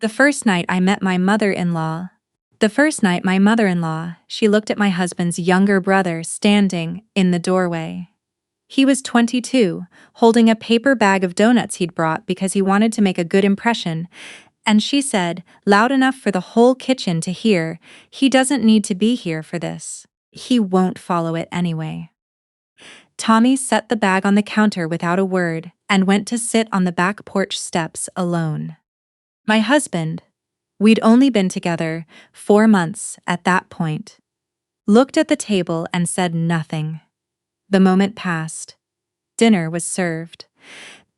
The first night I met my mother-in-law. The first night my mother-in-law, she looked at my husband's younger brother standing in the doorway. He was 22, holding a paper bag of donuts he'd brought because he wanted to make a good impression, and she said, loud enough for the whole kitchen to hear, "He doesn't need to be here for this. He won't follow it anyway." Tommy set the bag on the counter without a word and went to sit on the back porch steps alone. My husband, we'd only been together 4 months at that point, looked at the table and said nothing. The moment passed. Dinner was served.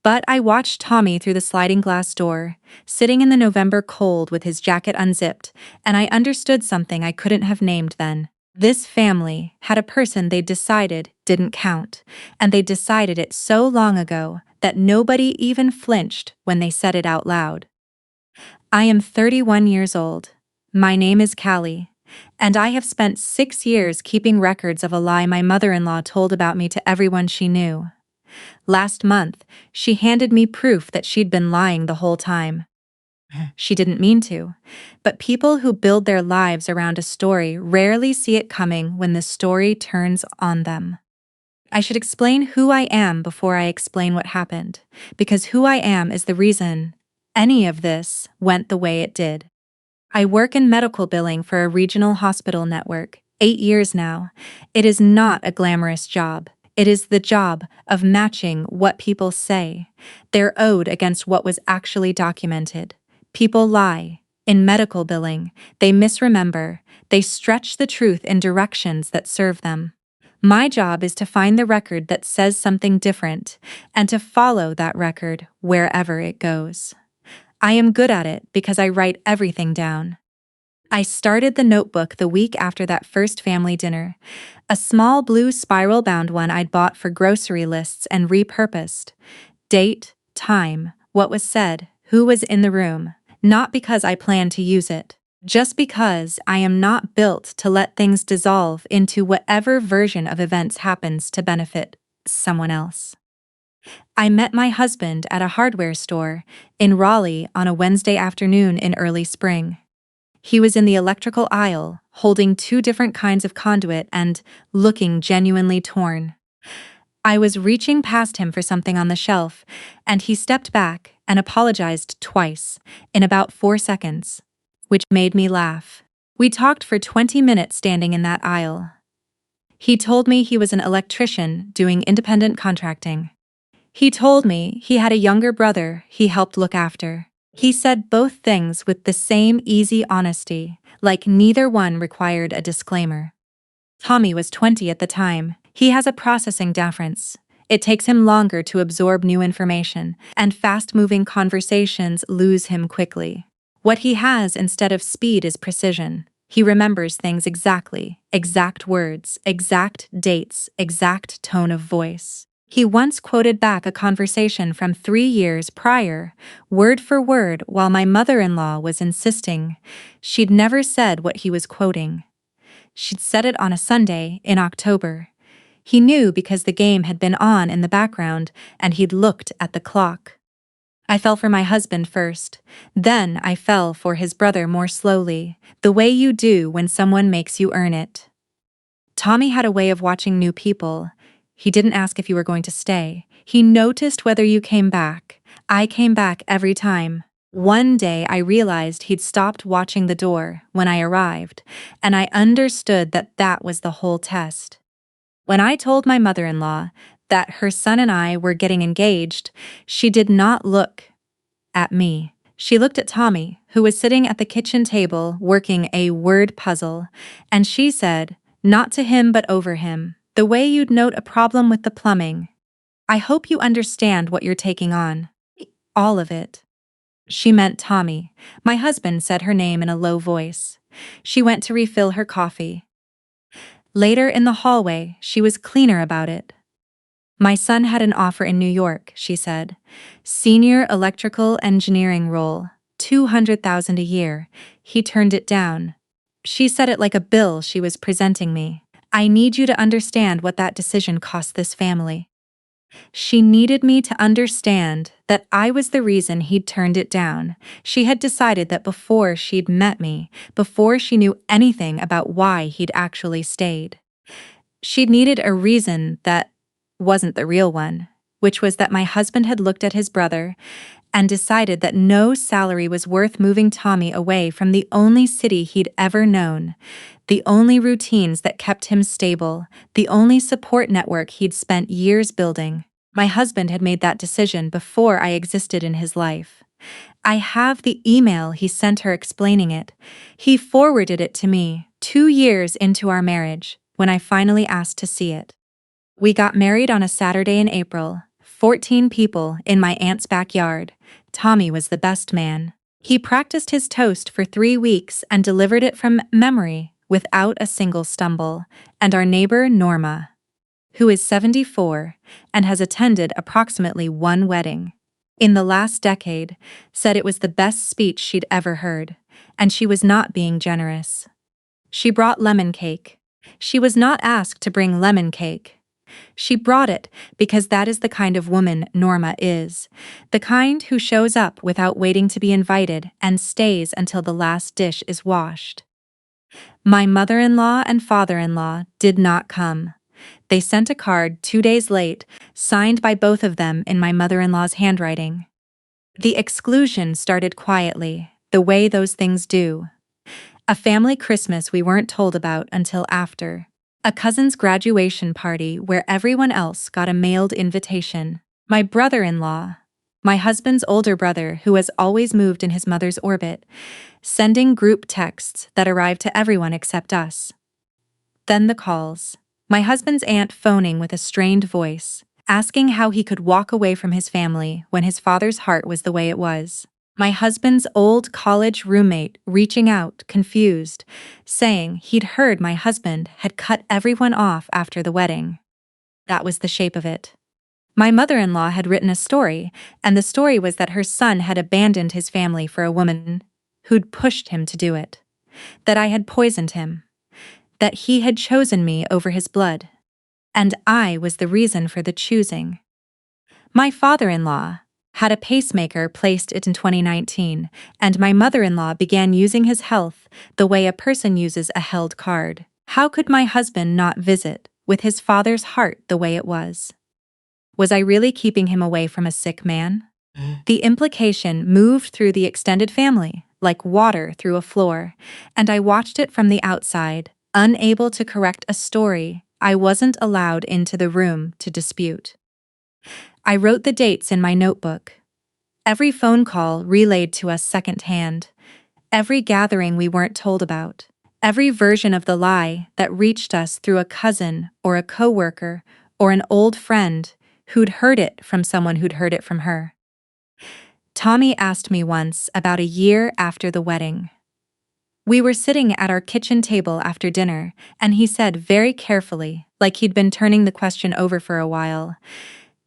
But I watched Tommy through the sliding glass door, sitting in the November cold with his jacket unzipped, and I understood something I couldn't have named then. This family had a person they'd decided didn't count, and they'd decided it so long ago that nobody even flinched when they said it out loud. I am 31 years old. My name is Callie, and I have spent 6 years keeping records of a lie my mother-in-law told about me to everyone she knew. Last month, she handed me proof that she'd been lying the whole time. She didn't mean to, but people who build their lives around a story rarely see it coming when the story turns on them. I should explain who I am before I explain what happened, because who I am is the reason any of this went the way it did. I work in medical billing for a regional hospital network, 8 years now. It is not a glamorous job. It is the job of matching what people say. They're owed against what was actually documented. People lie. In medical billing, they misremember. They stretch the truth in directions that serve them. My job is to find the record that says something different, and to follow that record wherever it goes. I am good at it because I write everything down. I started the notebook the week after that first family dinner, a small blue spiral-bound one I'd bought for grocery lists and repurposed. Date, time, what was said, who was in the room, not because I planned to use it, just because I am not built to let things dissolve into whatever version of events happens to benefit someone else. I met my husband at a hardware store in Raleigh on a Wednesday afternoon in early spring. He was in the electrical aisle, holding 2 different kinds of conduit and looking genuinely torn. I was reaching past him for something on the shelf, and he stepped back and apologized twice in about 4 seconds, which made me laugh. We talked for 20 minutes standing in that aisle. He told me he was an electrician doing independent contracting. He told me he had a younger brother he helped look after. He said both things with the same easy honesty, like neither one required a disclaimer. Tommy was 20 at the time. He has a processing difference. It takes him longer to absorb new information, and fast-moving conversations lose him quickly. What he has instead of speed is precision. He remembers things exactly, exact words, exact dates, exact tone of voice. He once quoted back a conversation from 3 years prior, word for word, while my mother-in-law was insisting she'd never said what he was quoting. She'd said it on a Sunday in October. He knew because the game had been on in the background and he'd looked at the clock. I fell for my husband first. Then I fell for his brother more slowly, the way you do when someone makes you earn it. Tommy had a way of watching new people. He didn't ask if you were going to stay. He noticed whether you came back. I came back every time. One day I realized he'd stopped watching the door when I arrived, and I understood that that was the whole test. When I told my mother-in-law that her son and I were getting engaged, she did not look at me. She looked at Tommy, who was sitting at the kitchen table working a word puzzle, and she said, not to him but over him, the way you'd note a problem with the plumbing. I hope you understand what you're taking on. All of it. She meant Tommy. My husband said her name in a low voice. She went to refill her coffee. Later in the hallway, she was cleaner about it. My son had an offer in New York, she said. Senior electrical engineering role, $200,000 a year. He turned it down. She said it like a bill she was presenting me. I need you to understand what that decision cost this family. She needed me to understand that I was the reason he'd turned it down. She had decided that before she'd met me, before she knew anything about why he'd actually stayed, she'd needed a reason that wasn't the real one, which was that my husband had looked at his brother and decided that no salary was worth moving Tommy away from the only city he'd ever known, the only routines that kept him stable, the only support network he'd spent years building. My husband had made that decision before I existed in his life. I have the email he sent her explaining it. He forwarded it to me 2 years into our marriage when I finally asked to see it. We got married on a Saturday in April, 14 people in my aunt's backyard. Tommy was the best man. He practiced his toast for 3 weeks and delivered it from memory without a single stumble. And our neighbor Norma, who is 74 and has attended approximately 1 wedding in the last decade, said it was the best speech she'd ever heard, and she was not being generous. She brought lemon cake. She was not asked to bring lemon cake. She brought it because that is the kind of woman Norma is, the kind who shows up without waiting to be invited and stays until the last dish is washed. My mother-in-law and father-in-law did not come. They sent a card 2 days late, signed by both of them in my mother-in-law's handwriting. The exclusion started quietly, the way those things do. A family Christmas we weren't told about until after. A cousin's graduation party where everyone else got a mailed invitation. My brother-in-law, my husband's older brother who has always moved in his mother's orbit, sending group texts that arrived to everyone except us. Then the calls. My husband's aunt phoning with a strained voice, asking how he could walk away from his family when his father's heart was the way it was. My husband's old college roommate reaching out, confused, saying he'd heard my husband had cut everyone off after the wedding. That was the shape of it. My mother-in-law had written a story, and the story was that her son had abandoned his family for a woman who'd pushed him to do it, that I had poisoned him, that he had chosen me over his blood, and I was the reason for the choosing. My father-in-law had a pacemaker placed in 2019, and my mother-in-law began using his health the way a person uses a held card. How could my husband not visit with his father's heart the way it was? Was I really keeping him away from a sick man? The implication moved through the extended family, like water through a floor, and I watched it from the outside, unable to correct a story I wasn't allowed into the room to dispute. I wrote the dates in my notebook. Every phone call relayed to us secondhand. Every gathering we weren't told about. Every version of the lie that reached us through a cousin or a coworker or an old friend who'd heard it from someone who'd heard it from her. Tommy asked me once about a year after the wedding. We were sitting at our kitchen table after dinner, and he said very carefully, like he'd been turning the question over for a while,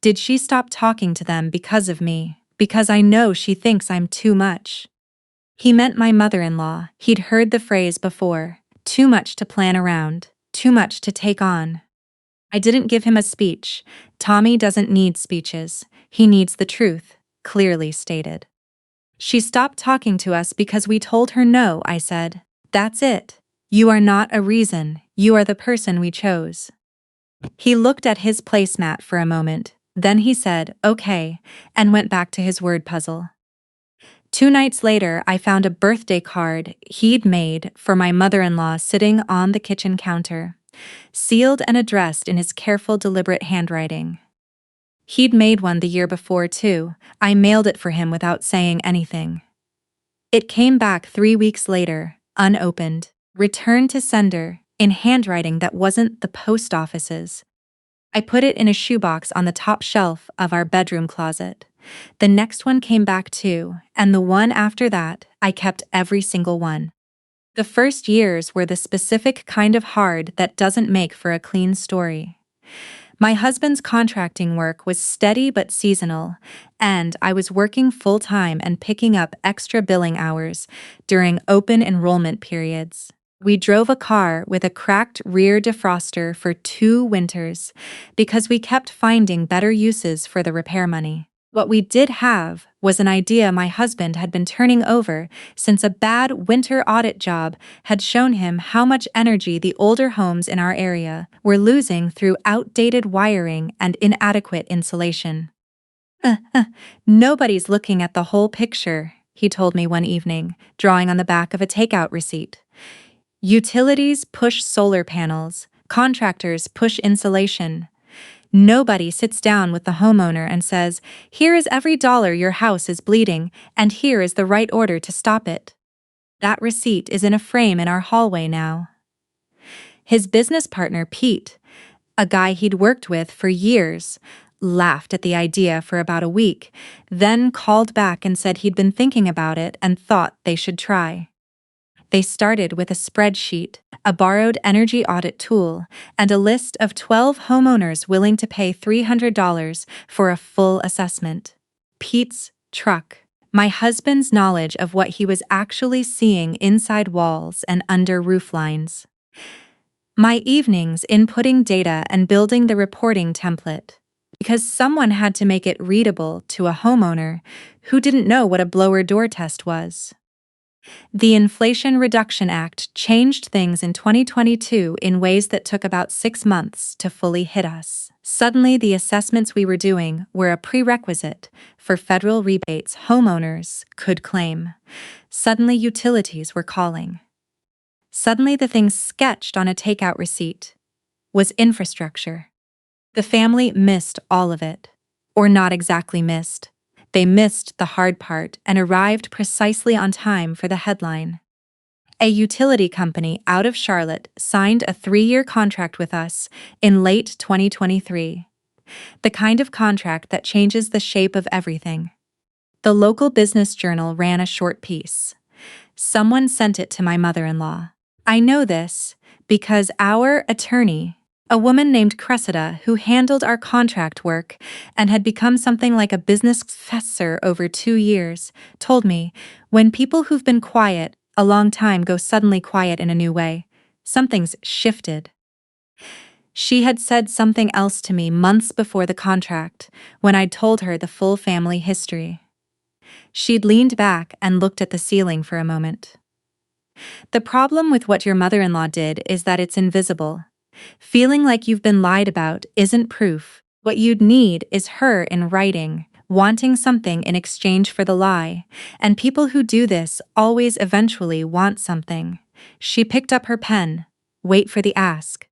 "Did she stop talking to them because of me? Because I know she thinks I'm too much." He meant my mother-in-law. He'd heard the phrase before, too much to plan around, too much to take on. I didn't give him a speech. Tommy doesn't need speeches. He needs the truth, clearly stated. "She stopped talking to us because we told her no," I said. "That's it. You are not a reason. You are the person we chose." He looked at his placemat for a moment. Then he said, "Okay," and went back to his word puzzle. 2 nights later, I found a birthday card he'd made for my mother-in-law sitting on the kitchen counter, sealed and addressed in his careful, deliberate handwriting. He'd made one the year before, too. I mailed it for him without saying anything. It came back 3 weeks later, unopened, returned to sender, in handwriting that wasn't the post office's. I put it in a shoebox on the top shelf of our bedroom closet. The next one came back too, and the one after that, I kept every single one. The first years were the specific kind of hard that doesn't make for a clean story. My husband's contracting work was steady but seasonal, and I was working full-time and picking up extra billing hours during open enrollment periods. We drove a car with a cracked rear defroster for 2 winters because we kept finding better uses for the repair money. What we did have was an idea my husband had been turning over since a bad winter audit job had shown him how much energy the older homes in our area were losing through outdated wiring and inadequate insulation. Nobody's looking at the whole picture, he told me one evening, drawing on the back of a takeout receipt. Utilities push solar panels, contractors push insulation. Nobody sits down with the homeowner and says, "Here is every dollar your house is bleeding, and here is the right order to stop it." That receipt is in a frame in our hallway now. His business partner, Pete, a guy he'd worked with for years, laughed at the idea for about a week, then called back and said he'd been thinking about it and thought they should try. They started with a spreadsheet, a borrowed energy audit tool, and a list of 12 homeowners willing to pay $300 for a full assessment. Pete's truck. My husband's knowledge of what he was actually seeing inside walls and under roof lines. My evenings inputting data and building the reporting template. Because someone had to make it readable to a homeowner who didn't know what a blower door test was. The Inflation Reduction Act changed things in 2022 in ways that took about 6 months to fully hit us. Suddenly, the assessments we were doing were a prerequisite for federal rebates homeowners could claim. Suddenly, utilities were calling. Suddenly, the thing sketched on a takeout receipt was infrastructure. The family missed all of it. Or not exactly missed. They missed the hard part and arrived precisely on time for the headline. A utility company out of Charlotte signed a 3-year contract with us in late 2023. The kind of contract that changes the shape of everything. The local business journal ran a short piece. Someone sent it to my mother-in-law. I know this because our attorney, a woman named Cressida who handled our contract work and had become something like a business professor over 2 years, told me, when people who've been quiet a long time go suddenly quiet in a new way, something's shifted. She had said something else to me months before the contract, when I'd told her the full family history. She'd leaned back and looked at the ceiling for a moment. The problem with what your mother-in-law did is that it's invisible. Feeling like you've been lied about isn't proof. What you'd need is her in writing, wanting something in exchange for the lie, and people who do this always eventually want something. She picked up her pen. Wait for the ask.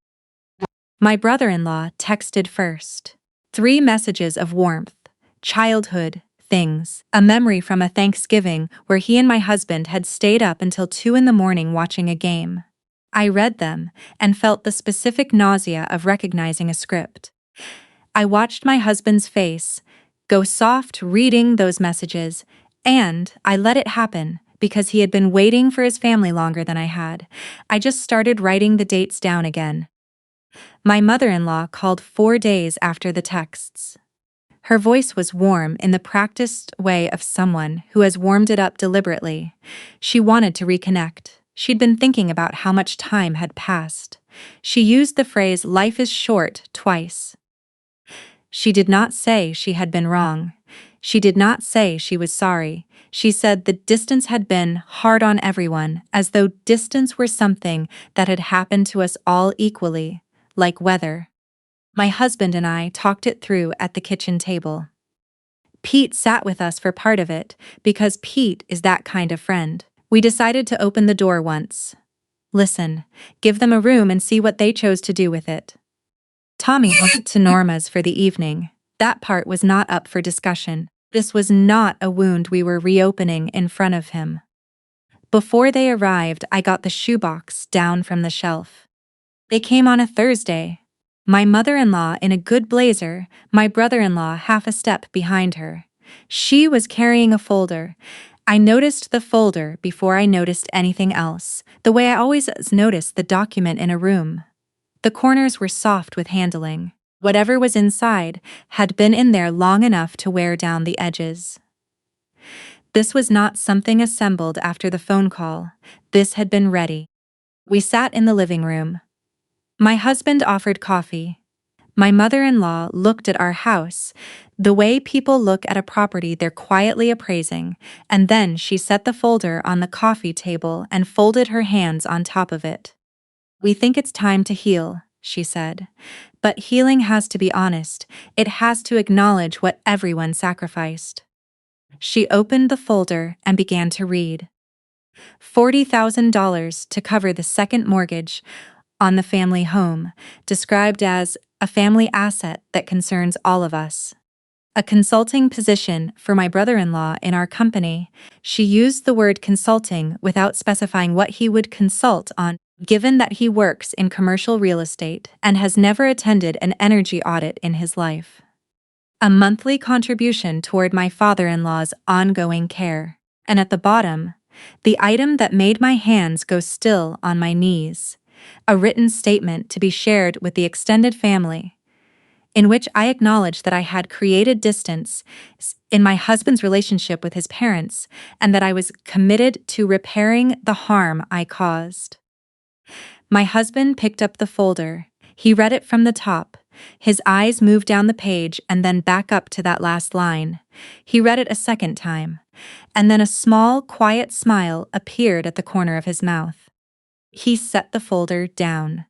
My brother-in-law texted first. 3 messages of warmth, childhood, things, a memory from a Thanksgiving where he and my husband had stayed up until 2 in the morning watching a game. I read them and felt the specific nausea of recognizing a script. I watched my husband's face go soft reading those messages, and I let it happen because he had been waiting for his family longer than I had. I just started writing the dates down again. My mother-in-law called 4 days after the texts. Her voice was warm in the practiced way of someone who has warmed it up deliberately. She wanted to reconnect. She'd been thinking about how much time had passed. She used the phrase "life is short" twice. She did not say she had been wrong. She did not say she was sorry. She said the distance had been hard on everyone, as though distance were something that had happened to us all equally, like weather. My husband and I talked it through at the kitchen table. Pete sat with us for part of it, because Pete is that kind of friend. We decided to open the door once. Listen, give them a room and see what they chose to do with it. Tommy went to Norma's for the evening. That part was not up for discussion. This was not a wound we were reopening in front of him. Before they arrived, I got the shoebox down from the shelf. They came on a Thursday. My mother-in-law in a good blazer, my brother-in-law half a step behind her. She was carrying a folder. I noticed the folder before I noticed anything else, the way I always notice the document in a room. The corners were soft with handling. Whatever was inside had been in there long enough to wear down the edges. This was not something assembled after the phone call. This had been ready. We sat in the living room. My husband offered coffee. My mother-in-law looked at our house, The way people look at a property they're quietly appraising, and then she set the folder on the coffee table and folded her hands on top of it. "We think it's time to heal," she said. "But healing has to be honest. It has to acknowledge what everyone sacrificed." She opened the folder and began to read. $40,000 to cover the second mortgage on the family home, described as a family asset that concerns all of us. A consulting position for my brother-in-law in our company. She used the word consulting without specifying what he would consult on, given that he works in commercial real estate and has never attended an energy audit in his life. A monthly contribution toward my father-in-law's ongoing care. And at the bottom, the item that made my hands go still on my knees, a written statement to be shared with the extended family, in which I acknowledged that I had created distance in my husband's relationship with his parents and that I was committed to repairing the harm I caused. My husband picked up the folder. He read it from the top. His eyes moved down the page and then back up to that last line. He read it a second time, and then a small, quiet smile appeared at the corner of his mouth. He set the folder down.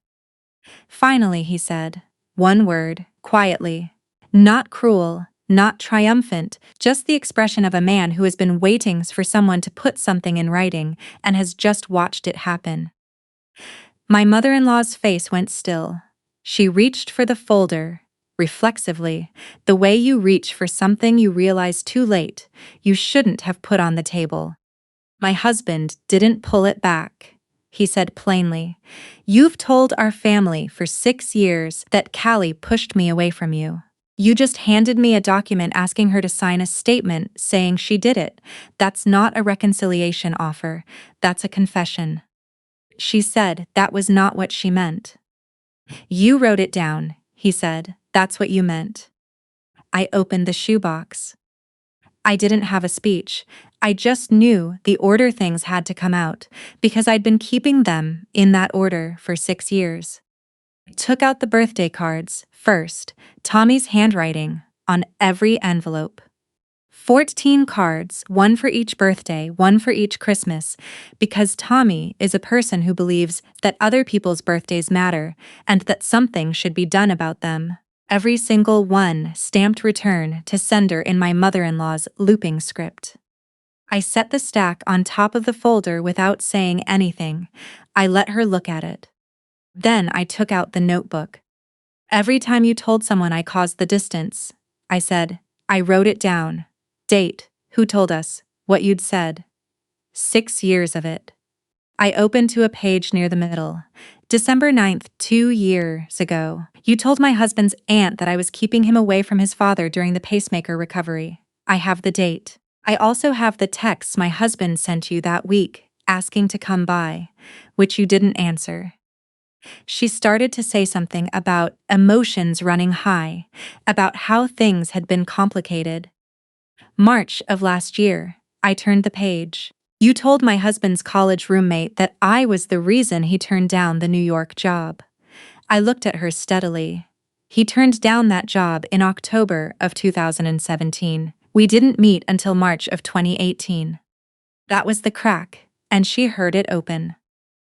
"Finally," he said, one word, quietly. Not cruel, not triumphant, just the expression of a man who has been waiting for someone to put something in writing and has just watched it happen. My mother-in-law's face went still. She reached for the folder, reflexively, the way you reach for something you realize too late you shouldn't have put on the table. My husband didn't pull it back. He said plainly, "You've told our family for 6 years that Callie pushed me away from you. You just handed me a document asking her to sign a statement saying she did it. That's not a reconciliation offer. That's a confession." She said that was not what she meant. "You wrote it down," he said. "That's what you meant." I opened the shoebox. I didn't have a speech. I just knew the order things had to come out, because I'd been keeping them in that order for 6 years. I took out the birthday cards, first, Tommy's handwriting, on every envelope. 14 cards, one for each birthday, one for each Christmas, because Tommy is a person who believes that other people's birthdays matter and that something should be done about them. Every single one stamped return to sender in my mother-in-law's looping script. I set the stack on top of the folder without saying anything. I let her look at it. Then I took out the notebook. "Every time you told someone I caused the distance," I said, "I wrote it down. Date, who told us, what you'd said. 6 years of it." I opened to a page near the middle. "December 9th, 2 years ago. You told my husband's aunt that I was keeping him away from his father during the pacemaker recovery. I have the date. I also have the texts my husband sent you that week, asking to come by, which you didn't answer." She started to say something about emotions running high, about how things had been complicated. "March of last year." I turned the page. "You told my husband's college roommate that I was the reason he turned down the New York job." I looked at her steadily. "He turned down that job in October of 2017. We didn't meet until March of 2018. That was the crack, and she heard it open.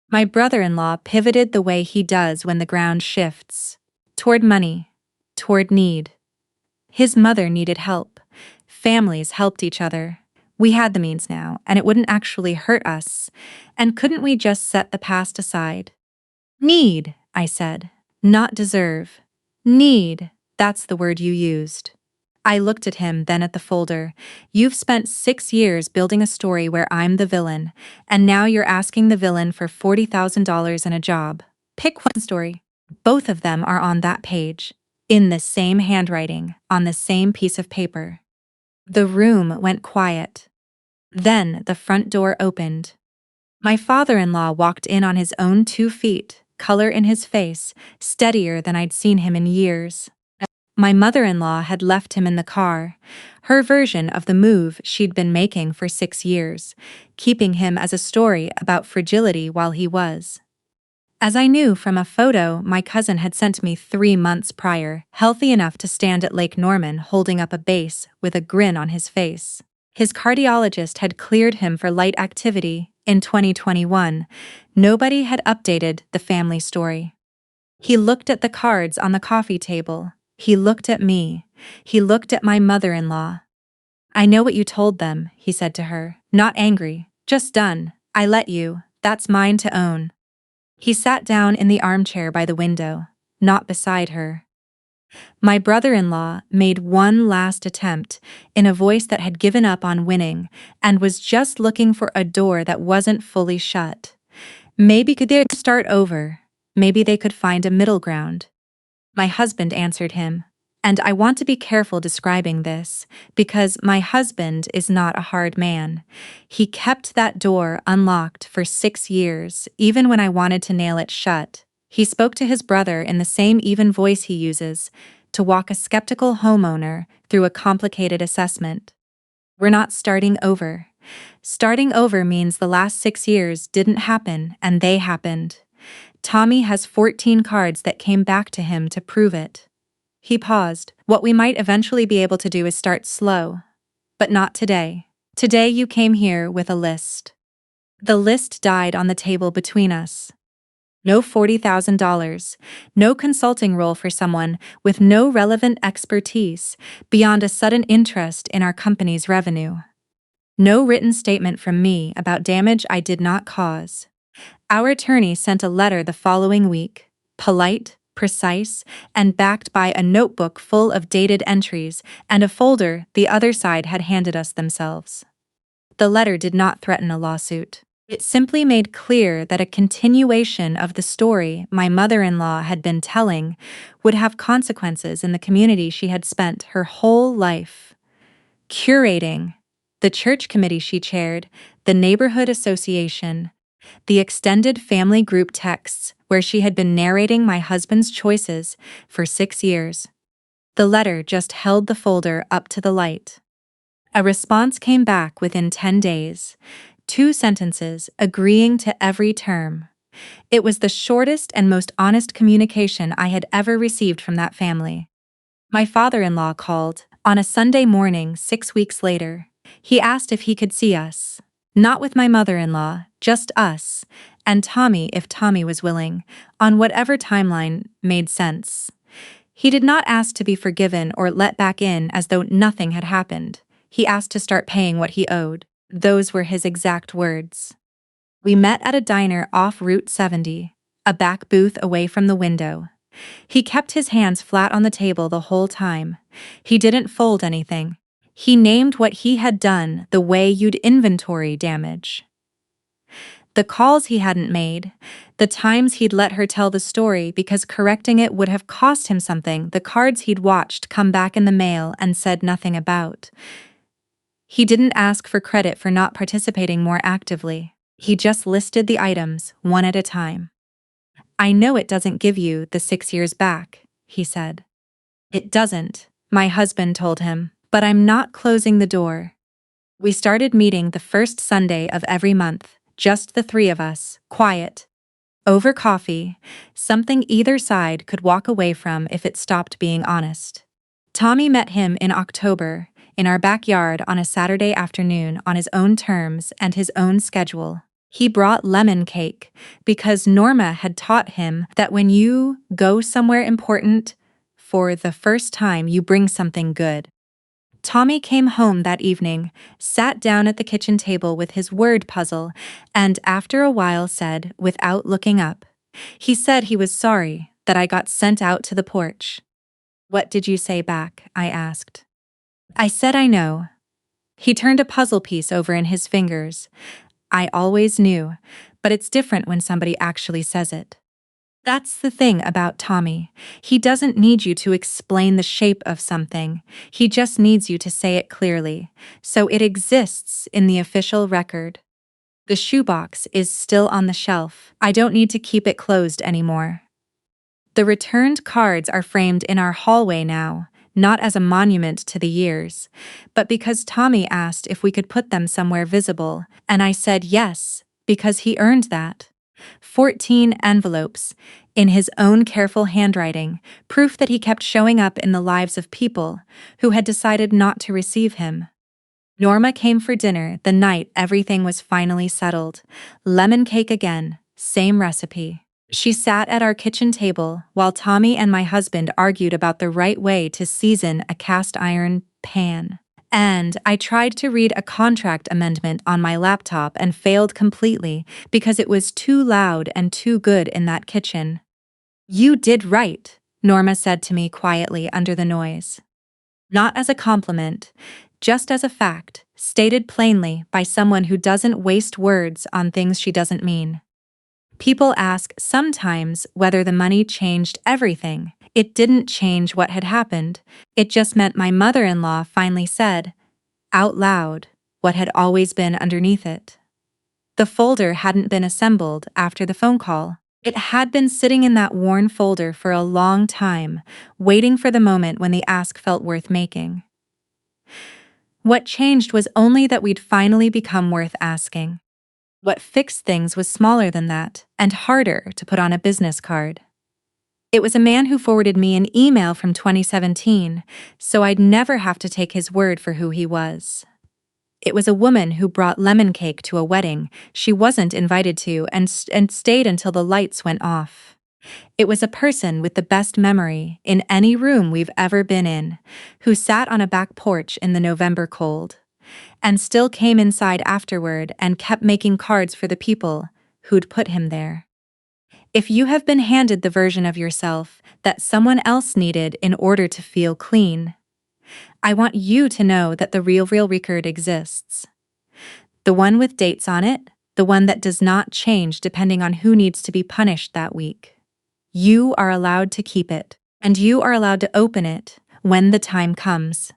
My brother-in-law pivoted the way he does when the ground shifts. Toward money. Toward need. His mother needed help. Families helped each other. We had the means now, and it wouldn't actually hurt us. And couldn't we just set the past aside? "Need," I said. "Not deserve. Need, that's the word you used." I looked at him, then at the folder. "You've spent 6 years building a story where I'm the villain, and now you're asking the villain for $40,000 and a job. Pick one story." Both of them are on that page, in the same handwriting, on the same piece of paper. The room went quiet. Then the front door opened. My father-in-law walked in on his own 2 feet, color in his face, steadier than I'd seen him in years. My mother-in-law had left him in the car, her version of the move she'd been making for 6 years, keeping him as a story about fragility while he was. As I knew from a photo my cousin had sent me 3 months prior, healthy enough to stand at Lake Norman holding up a bass with a grin on his face. His cardiologist had cleared him for light activity in 2021. Nobody had updated the family story. He looked at the cards on the coffee table. He looked at me. He looked at my mother-in-law. "I know what you told them," he said to her. "Not angry, just done. I let you. That's mine to own." He sat down in the armchair by the window, not beside her. My brother-in-law made one last attempt in a voice that had given up on winning and was just looking for a door that wasn't fully shut. Maybe could they start over? Maybe they could find a middle ground. My husband answered him. And I want to be careful describing this, because my husband is not a hard man. He kept that door unlocked for 6 years, even when I wanted to nail it shut. He spoke to his brother in the same even voice he uses to walk a skeptical homeowner through a complicated assessment. We're not starting over. Starting over means the last 6 years didn't happen and they happened. Tommy has 14 cards that came back to him to prove it. He paused. What we might eventually be able to do is start slow. But not today. Today you came here with a list. The list died on the table between us. No $40,000, no consulting role for someone with no relevant expertise beyond a sudden interest in our company's revenue. No written statement from me about damage I did not cause. Our attorney sent a letter the following week, polite, precise, and backed by a notebook full of dated entries and a folder the other side had handed us themselves. The letter did not threaten a lawsuit. It simply made clear that a continuation of the story my mother-in-law had been telling would have consequences in the community she had spent her whole life curating: the church committee she chaired, the neighborhood association, the extended family group texts where she had been narrating my husband's choices for 6 years. The letter just held the folder up to the light. A response came back within 10 days, 2 sentences agreeing to every term. It was the shortest and most honest communication I had ever received from that family. My father-in-law called on a Sunday morning 6 weeks later. He asked if he could see us. Not with my mother-in-law, just us, and Tommy if Tommy was willing, on whatever timeline made sense. He did not ask to be forgiven or let back in as though nothing had happened. He asked to start paying what he owed. Those were his exact words. We met at a diner off Route 70, a back booth away from the window. He kept his hands flat on the table the whole time. He didn't fold anything. He named what he had done the way you'd inventory damage. The calls he hadn't made, the times he'd let her tell the story because correcting it would have cost him something, the cards he'd watched come back in the mail and said nothing about. He didn't ask for credit for not participating more actively. He just listed the items, one at a time. "I know it doesn't give you the 6 years back," he said. "It doesn't," my husband told him, "but I'm not closing the door." We started meeting the first Sunday of every month, just the 3 of us, quiet. Over coffee, something either side could walk away from if it stopped being honest. Tommy met him in October, in our backyard on a Saturday afternoon on his own terms and his own schedule. He brought lemon cake because Norma had taught him that when you go somewhere important, for the first time you bring something good. Tommy came home that evening, sat down at the kitchen table with his word puzzle, and after a while said, without looking up, he said he was sorry that I got sent out to the porch. "What did you say back?" I asked. "I said I know." He turned a puzzle piece over in his fingers. "I always knew, but it's different when somebody actually says it." That's the thing about Tommy. He doesn't need you to explain the shape of something. He just needs you to say it clearly, so it exists in the official record. The shoebox is still on the shelf. I don't need to keep it closed anymore. The returned cards are framed in our hallway now, not as a monument to the years, but because Tommy asked if we could put them somewhere visible, and I said yes, because he earned that. 14 envelopes, in his own careful handwriting, proof that he kept showing up in the lives of people who had decided not to receive him. Norma came for dinner the night everything was finally settled. Lemon cake again, same recipe. She sat at our kitchen table while Tommy and my husband argued about the right way to season a cast iron pan. And I tried to read a contract amendment on my laptop and failed completely because it was too loud and too good in that kitchen. "You did right," Norma said to me quietly under the noise. Not as a compliment, just as a fact, stated plainly by someone who doesn't waste words on things she doesn't mean. People ask sometimes whether the money changed everything. It didn't change what had happened. It just meant my mother-in-law finally said, out loud, what had always been underneath it. The folder hadn't been assembled after the phone call. It had been sitting in that worn folder for a long time, waiting for the moment when the ask felt worth making. What changed was only that we'd finally become worth asking. What fixed things was smaller than that, and harder to put on a business card. It was a man who forwarded me an email from 2017, so I'd never have to take his word for who he was. It was a woman who brought lemon cake to a wedding she wasn't invited to and stayed until the lights went off. It was a person with the best memory in any room we've ever been in, who sat on a back porch in the November cold, and still came inside afterward and kept making cards for the people who'd put him there. If you have been handed the version of yourself that someone else needed in order to feel clean, I want you to know that the real record exists. The one with dates on it, the one that does not change depending on who needs to be punished that week. You are allowed to keep it, and you are allowed to open it when the time comes.